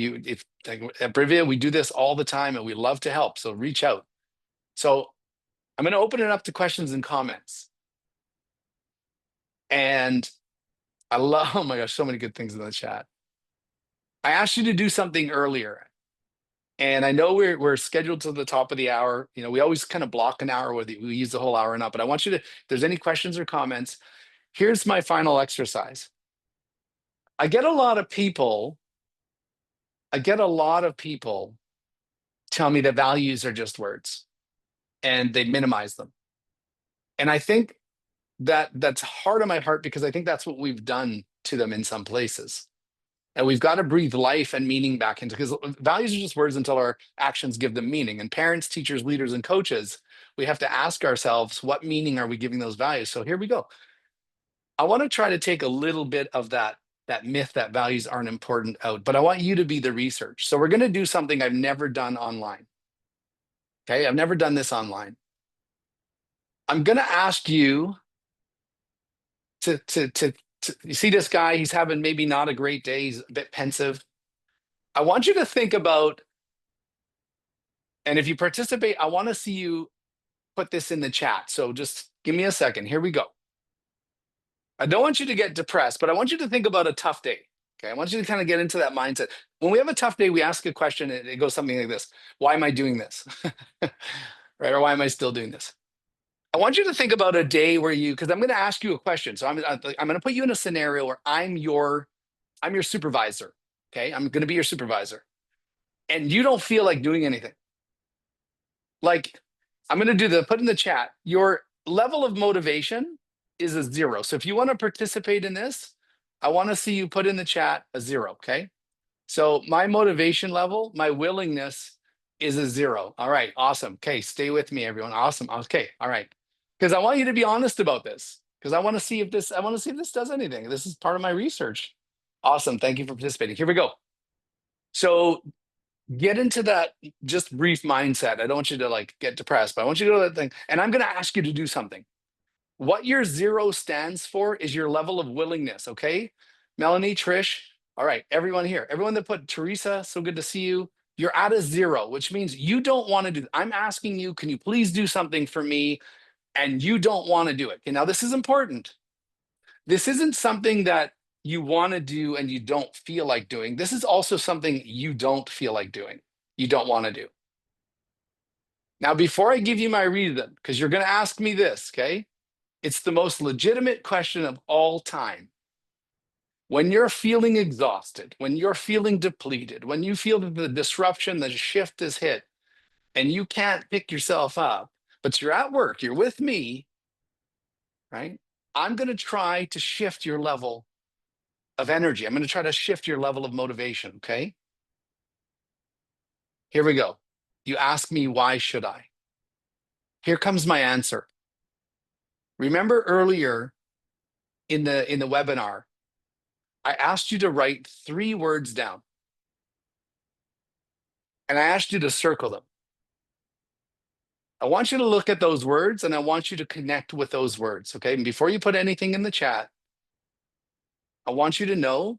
like, at Brivia, we do this all the time and we love to help. So reach out. So I'm going to open it up to questions and comments. And I love, oh my gosh, so many good things in the chat. I asked you to do something earlier. And I know we're scheduled to the top of the hour. You know, we always kind of block an hour, whether we use the whole hour or not. But I want you to, if there's any questions or comments, here's my final exercise. I get a lot of people I get a lot of people tell me that values are just words and they minimize them. And I think that that's hard on my heart because I think that's what we've done to them in some places. And we've got to breathe life and meaning back into, because values are just words until our actions give them meaning. And parents, teachers, leaders, and coaches, we have to ask ourselves, what meaning are we giving those values? So here we go. I want to try to take a little bit of that myth that values aren't important out, but I want you to be the research. So we're going to do something I've never done online. Okay, I've never done this online. I'm going to ask you to you see this guy, he's having maybe not a great day, he's a bit pensive. I want you to think about, and if you participate, I want to see you put this in the chat. So just give me a second. Here we go. I don't want you to get depressed, but I want you to think about a tough day. Okay, I want you to kind of get into that mindset. When we have a tough day, we ask a question, and it goes something like this: why am I doing this? Right? Or why am I still doing this? I want you to think about a day where because I'm going to ask you a question. So I'm going to put you in a scenario where I'm your supervisor. Okay, I'm going to be your supervisor, and you don't feel like doing anything. Like, I'm going to put in the chat, your level of motivation is a 0. So if you want to participate in this, I want to see you put in the chat a 0. Okay. So my motivation level, my willingness is a 0. All right. Awesome. Okay. Stay with me, everyone. Awesome. Okay. All right. Because I want you to be honest about this. Because I want to see if this does anything. This is part of my research. Awesome. Thank you for participating. Here we go. So get into that just brief mindset. I don't want you to like get depressed, but I want you to go to that thing. And I'm going to ask you to do something. What your 0 stands for is your level of willingness. Okay. Melanie, Trish. All right. Everyone here, everyone that put Teresa, so good to see you. You're at a 0, which means you don't want to do. I'm asking you, can you please do something for me? And you don't want to do it. Okay, now this is important. This isn't something that you want to do and you don't feel like doing. This is also something you don't feel like doing. You don't want to do. Now, before I give you my reason, because you're going to ask me this, okay? It's the most legitimate question of all time. When you're feeling exhausted, when you're feeling depleted, when you feel that the disruption, the shift is hit, and you can't pick yourself up, but you're at work, you're with me, right? I'm going to try to shift your level of energy. I'm going to try to shift your level of motivation, okay? Here we go. You ask me, why should I? Here comes my answer. Remember earlier in the webinar, I asked you to write 3 words down, and I asked you to circle them. I want you to look at those words, and I want you to connect with those words, okay? And before you put anything in the chat, I want you to know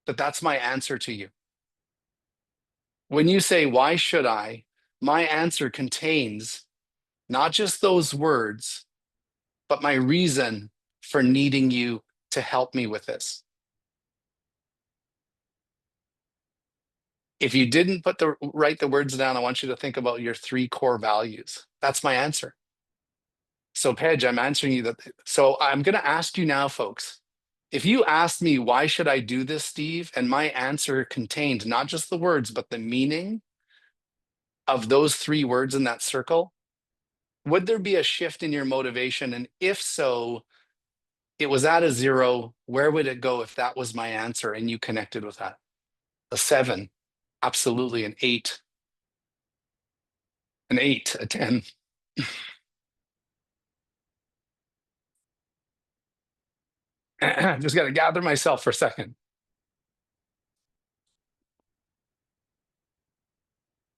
that that's my answer to you. When you say, why should I? My answer contains not just those words, but my reason for needing you to help me with this. If you didn't write the words down, I want you to think about your 3 core values. That's my answer. So, Pedge, I'm answering you that. So I'm going to ask you now, folks. If you asked me, why should I do this, Steve? And my answer contained not just the words, but the meaning of those 3 words in that circle, would there be a shift in your motivation? And if so, it was at a 0, where would it go if that was my answer and you connected with that? A 7, absolutely. An 8, a 10. Just got to gather myself for a second.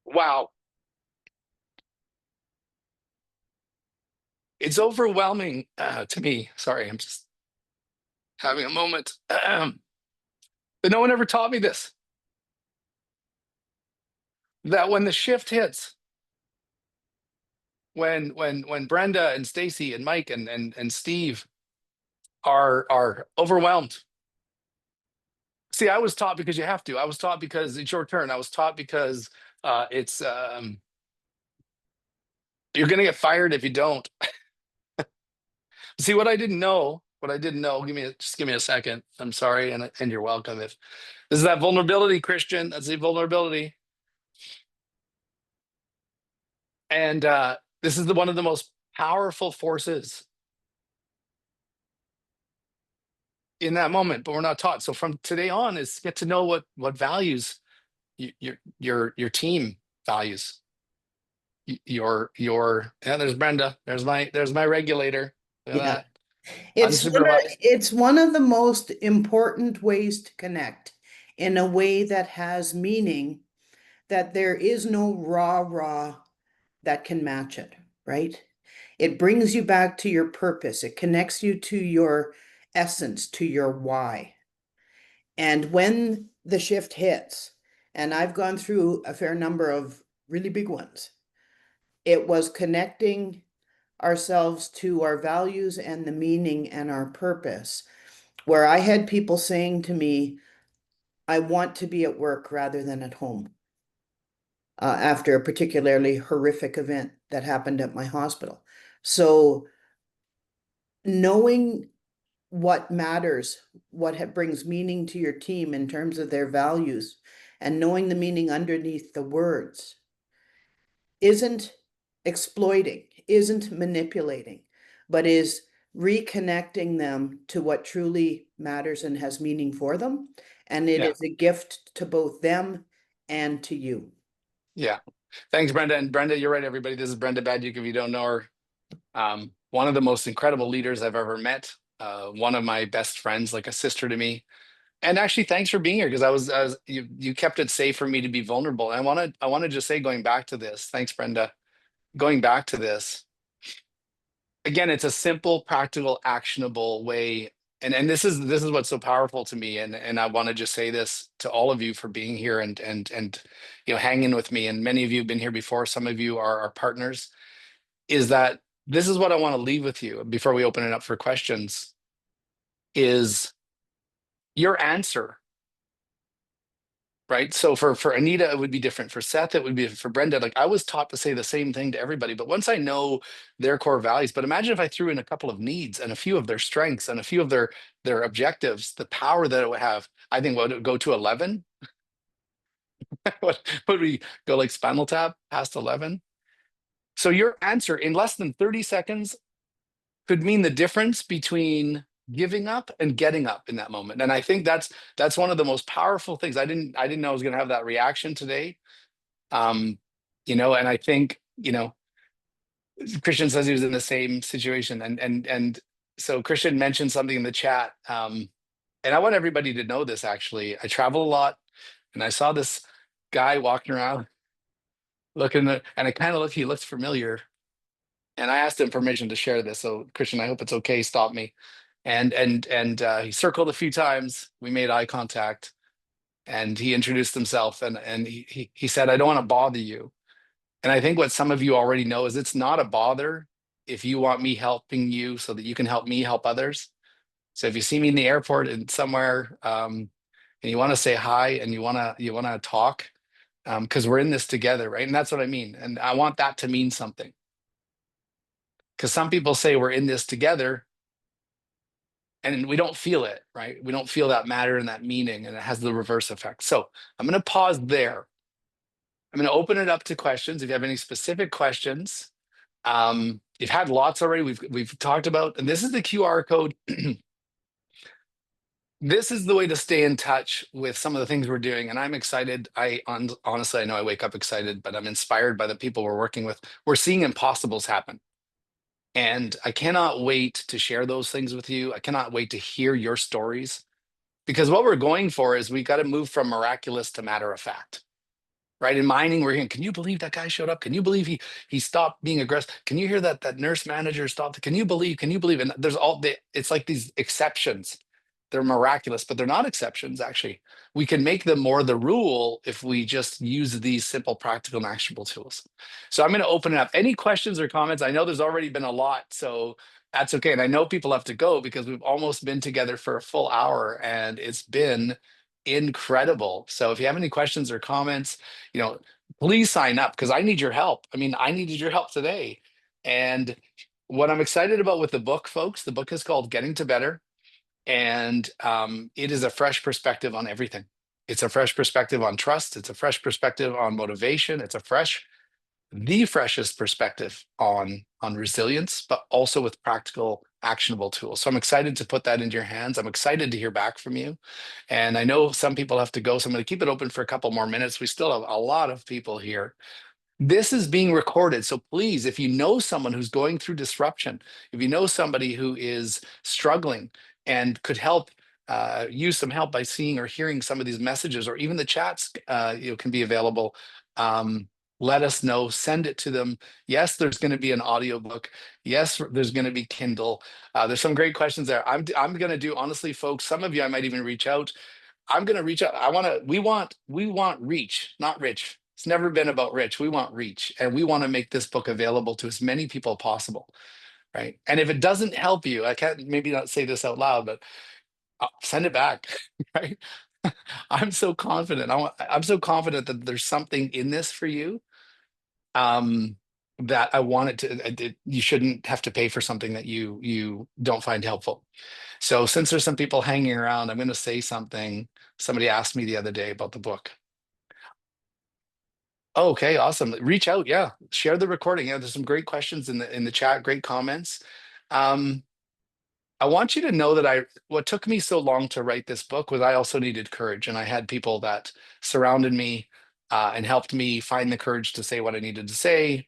Wow. It's overwhelming to me. Sorry, I'm just having a moment. But no one ever taught me this. That when the shift hits, when Brenda and Stacy and Mike and Steve are overwhelmed. See, I was taught because you have to. I was taught because it's your turn. I was taught because it's you're gonna get fired if you don't. See, what I didn't know, just give me a second. I'm sorry, and you're welcome. If this is that vulnerability, Christian, that's the vulnerability. And this is one of the most powerful forces in that moment, but we're not taught. So from today on is get to know what values your team values. There's Brenda. There's my regulator. Look at Yeah. that. Unsupervised. It's one of the most important ways to connect in a way that has meaning, that there is no raw that can match it, right? It brings you back to your purpose. It connects you to your essence, to your why. And when the shift hits, and I've gone through a fair number of really big ones, it was connecting ourselves to our values and the meaning and our purpose, where I had people saying to me, I want to be at work rather than at home, after a particularly horrific event that happened at my hospital. So knowing what matters, what brings meaning to your team in terms of their values, and knowing the meaning underneath the words isn't exploiting, isn't manipulating, but is reconnecting them to what truly matters and has meaning for them. And it Yeah, is a gift to both them and to you. yeah. Thanks, Brenda. And Brenda, you're right, everybody. This is Brenda Baduk, if you don't know her. One of the most incredible leaders I've ever met. One of my best friends, like a sister to me. And actually, thanks for being here, because you kept it safe for me to be vulnerable. And I want to just say, going back to this, thanks, Brenda. Going back to this, again, it's a simple, practical, actionable way. And this is what's so powerful to me. And I want to just say this to all of you for being here and hanging with me. And many of you have been here before. Some of you are our partners. Is that this is what I want to leave with you before we open it up for questions, is your answer right? So for Anita, it would be different. For Seth, it would be for Brenda. Like I was taught to say the same thing to everybody, but once I know their core values, but imagine if I threw in a couple of needs and a few of their strengths and a few of their objectives, the power that it would have. I think would it go to 11? What would we go like Spinal Tap past 11? So your answer in less than 30 seconds could mean the difference between giving up and getting up in that moment. And I think that's one of the most powerful things. I didn't know I was going to have that reaction today. Um, and I think, Christian says he was in the same situation, and so Christian mentioned something in the chat. And I want everybody to know this actually. I travel a lot, and I saw this guy walking around looking at, and I kind of he looked familiar. And I asked him permission to share this. So Christian, I hope it's okay. Stop me. And he circled a few times. We made eye contact, and he introduced himself, and he said, "I don't want to bother you." And I think what some of you already know is it's not a bother if you want me helping you so that you can help me help others. So if you see me in the airport and somewhere, and you want to say hi and you want to talk, because we're in this together, right? And that's what I mean. And I want that to mean something. Because some people say we're in this together and we don't feel it, right? We don't feel that matter and that meaning, and it has the reverse effect. So I'm going to pause there. I'm going to open it up to questions. If you have any specific questions, you've had lots already. We've talked about, and this is the QR code. This is the way to stay in touch with some of the things we're doing, and I'm excited. Honestly, I know I wake up excited, but I'm inspired by the people we're working with. We're seeing impossibles happen. And I cannot wait to share those things with you. I cannot wait to hear your stories, because what we're going for is we got to move from miraculous to matter of fact, right? In mining, we're hearing, can you believe that guy showed up? Can you believe he stopped being aggressive? Can you hear that nurse manager stopped? Can you believe? Can you believe? And there's it's like these exceptions. They're miraculous, but they're not exceptions, actually. We can make them more the rule if we just use these simple, practical, and actionable tools. So I'm going to open it up. Any questions or comments? I know there's already been a lot, so that's okay. And I know people have to go because we've almost been together for a full hour and it's been incredible. So if you have any questions or comments, please sign up because I need your help. I mean, I needed your help today. And what I'm excited about with the book, folks, the book is called Getting to Better. And it is a fresh perspective on everything. It's a fresh perspective on trust. It's a fresh perspective on motivation. It's the freshest perspective on resilience, but also with practical, actionable tools. So I'm excited to put that into your hands. I'm excited to hear back from you. And I know some people have to go, so I'm going to keep it open for a couple more minutes. We still have a lot of people here. This is being recorded. So please, if you know someone who's going through disruption, if you know somebody who is struggling and could use some help by seeing or hearing some of these messages, or even the chats, can be available. Let us know, send it to them. Yes, there's going to be an audiobook. Yes, there's going to be Kindle. There's some great questions there. I'm going to do, honestly, folks, some of you, I might even reach out. I'm going to reach out. We want reach, not rich. It's never been about rich. We want reach, and we want to make this book available to as many people as possible, right? And if it doesn't help you, I can't maybe not say this out loud, but send it back, right? I'm so confident. I'm so confident that there's something in this for you, um, that I want you shouldn't have to pay for something that you don't find helpful. So since there's some people hanging around, I'm going to say something. Somebody asked me the other day about the book. Oh, okay, awesome. Reach out, yeah. Share the recording. Yeah, there's some great questions in the chat, great comments. Um, I want you to know that what took me so long to write this book was I also needed courage, and I had people that surrounded me and helped me find the courage to say what I needed to say,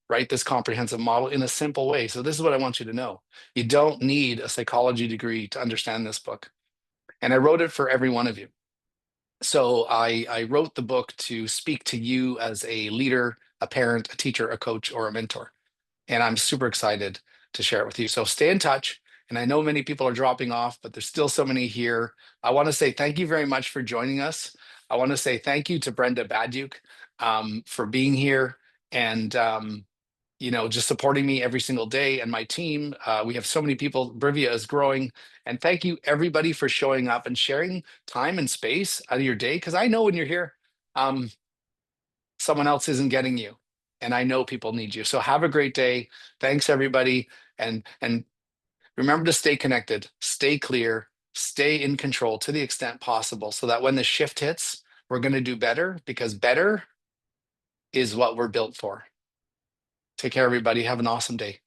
write this comprehensive model in a simple way. So this is what I want you to know. You don't need a psychology degree to understand this book. And I wrote it for every one of you. So I wrote the book to speak to you as a leader, a parent, a teacher, a coach, or a mentor. And I'm super excited to share it with you. So stay in touch. And I know many people are dropping off, but there's still so many here. I want to say thank you very much for joining us. I want to say thank you to Brenda Badyuk for being here. And just supporting me every single day, and my team. We have so many people. Brivia is growing. And thank you everybody for showing up and sharing time and space out of your day. Because I know when you're here, um, someone else isn't getting you. And I know people need you. So have a great day. Thanks everybody. And remember to stay connected, stay clear, stay in control to the extent possible, so that when the shift hits, we're going to do better, because better is what we're built for. Take care, everybody. Have an awesome day.